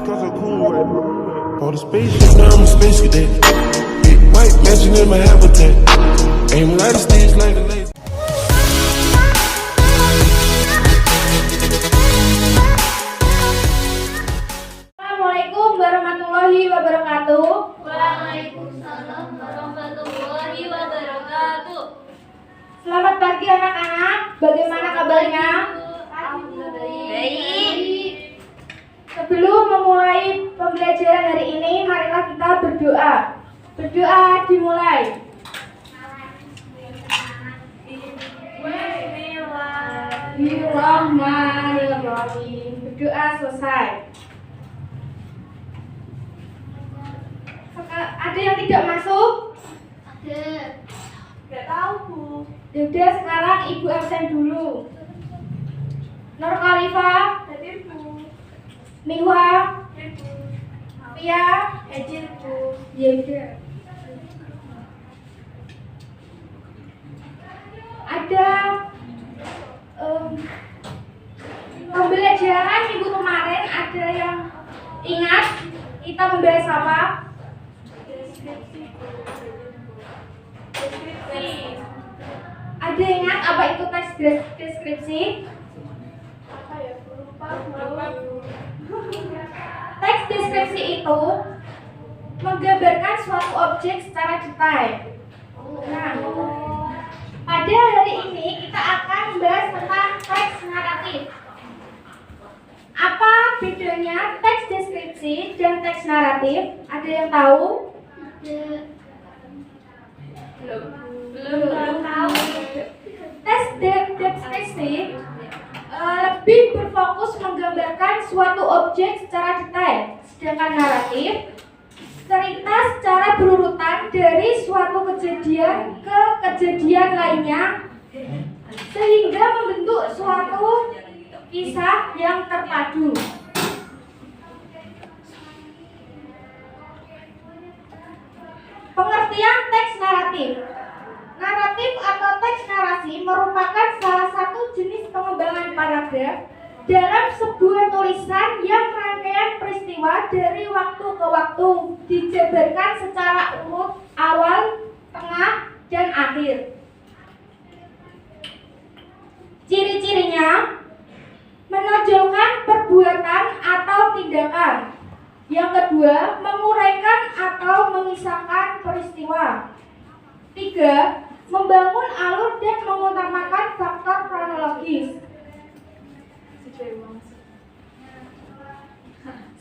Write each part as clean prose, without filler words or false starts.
cause I'm cool right now. Bought a spaceship, now I'm a space cadet. Big white mansion in my habitat. Aim light stage like a laser. Assalamualaikum warahmatullahi wabarakatuh. Waalaikumsalam warahmatullahi wabarakatuh. Selamat pagi anak-anak. Bagaimana kabarnya? Baik. Sebelum memulai pembelajaran hari ini, marilah kita berdoa. Berdoa dimulai. Bismillahirrahmanirrahim. Berdoa selesai. Ada yang tidak masuk? Ada. Tidak tahu, Bu. Yaudah, sekarang Ibu absen dulu. Nur Khalifah, hadir, Bu. Miwa, hadir, Bu. Pia, hadir, Bu. Yaudah. Ada pembelajaran minggu kemarin, ada yang ingat kita membahas apa? Ada ingat apa itu teks deskripsi? Apa ya? Lupa. Teks deskripsi itu menggambarkan suatu objek secara detail. Nah, pada hari ini kita akan membahas tentang teks naratif. Apa bedanya teks deskripsi dan teks naratif? Ada yang tahu? Belum tahu. Teks deskripsi lebih berfokus menggambarkan suatu objek secara detail, sedangkan naratif cerita secara berurutan dari suatu kejadian ke kejadian lainnya sehingga membentuk suatu kisah yang terpadu. Pengertian teks naratif. Naratif atau teks narasi merupakan salah satu jenis pengembangan paragraf dalam sebuah tulisan yang rangkaian peristiwa dari waktu ke waktu dijabarkan secara urut awal, tengah, dan akhir. Ciri-cirinya menonjolkan perbuatan atau tindakan. Yang kedua, menguraikan atau mengisahkan peristiwa. 3. Membangun alur dan mengutamakan faktor kronologis.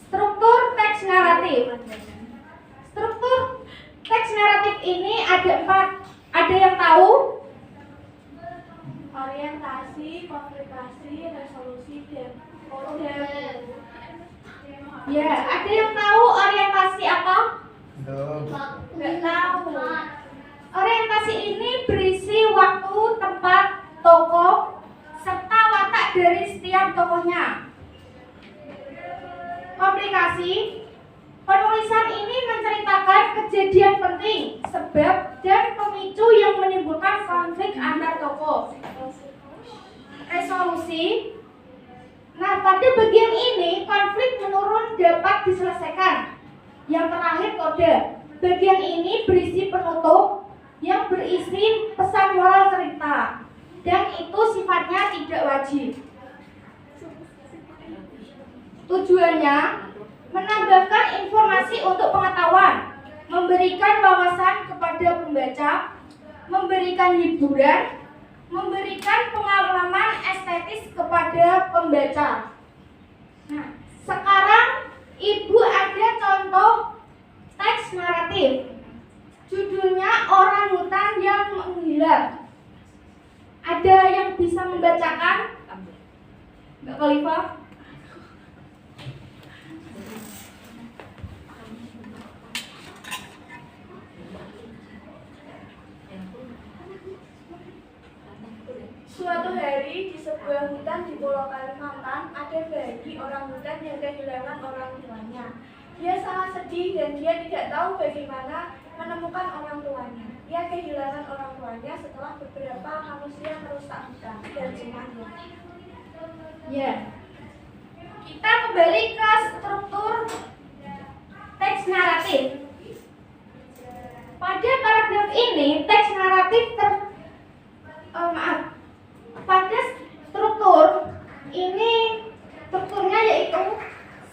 Struktur teks naratif. Struktur teks naratif ini ada 4. Ada yang tahu? Orientasi, komplikasi, resolusi, dan model. Ya, ada yang tahu orientasi apa? Nggak tahu. Orientasi ini berisi waktu, tempat, tokoh, serta watak dari setiap tokohnya. Komplikasi, penulisan ini menceritakan kejadian penting, sebab, dan pemicu yang menimbulkan konflik antar tokoh. Resolusi, nah pada bagian ini konflik menurun dapat diselesaikan. Yang terakhir kode, bagian ini berisi penutup yang berisi pesan moral cerita, dan itu sifatnya tidak wajib. Tujuannya menambahkan informasi untuk pengetahuan, memberikan wawasan kepada pembaca, memberikan hiburan, memberikan pengalaman estetis kepada pembaca. Nah, sekarang Ibu ada contoh teks naratif. Judulnya Orangutan yang Menghilang. Ada yang bisa membacakan? Mbak Khalifah? Suatu hari di sebuah hutan di Pulau Kalimantan ada bayi orangutan yang kehilangan orang tuanya. Dia sangat sedih dan dia tidak tahu bagaimana menemukan orang tuanya. Dia kehilangan orang tuanya setelah beberapa manusia merusak hutan dan rumahnya. Ya. Kita kembali ke struktur teks naratif. Pada paragraf ini, teks naratif pada struktur ini, strukturnya yaitu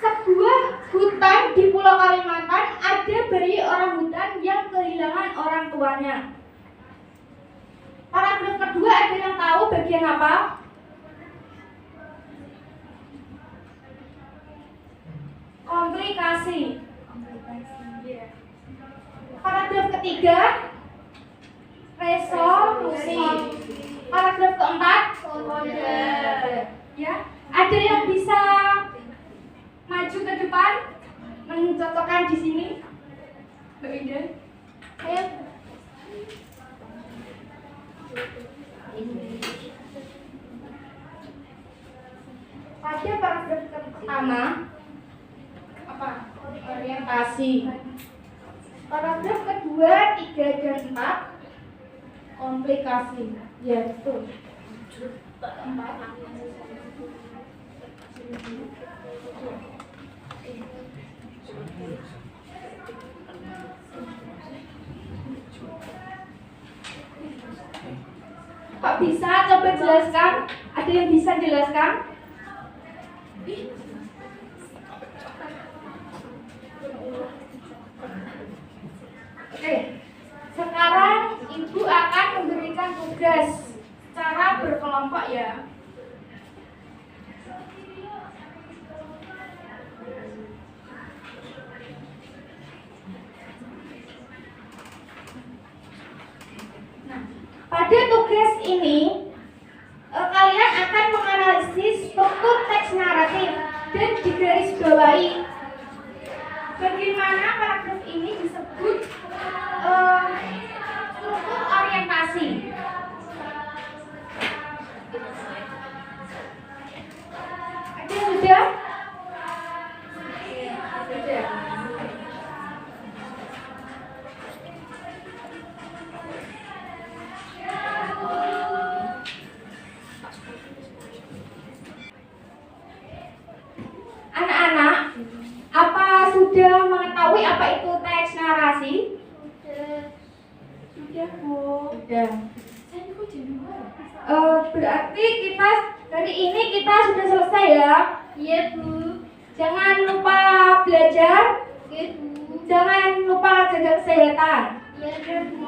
sebuah hutan di Pulau Kalimantan, ada bayi orangutan yang kehilangan orang tuanya. Paragraf kedua, ada yang tahu bagian apa? Komplikasi. Paragraf ketiga, resolusi. Paragraf keempat, kode. Ya, ada yang bisa maju ke depan mencocokkan di sini? Mbak Indah. Ayo. Pada paragraf pertama, apa? Orientasi. Paragraf kedua, 3 dan 4, komplikasi. Ya, betul. 4. Kok bisa? Coba jelaskan. Ada yang bisa jelaskan? Oke. Sekarang Ibu akan memberikan tugas cara berkelompok ya. Pada tugas ini, kalian akan menganalisis struktur teks naratif dan digarisbawahi bagaimana paragraf ini disebut struktur orientasi. Ada yang sudah? Sudah. Anak-anak, apa sudah mengetahui apa itu teks narasi? Sudah, Bu. Sudah. Berarti kita dari ini kita sudah selesai ya? Iya, Bu. Jangan lupa belajar. Iya, Bu. Jangan lupa jaga kesehatan. Iya, Bu.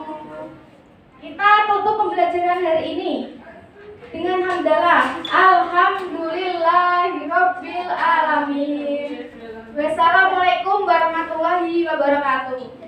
Kita tutup pembelajaran hari ini dengan hamdalah. Alhamdulillahirabbil alamin. Wassalamualaikum warahmatullahi wabarakatuh.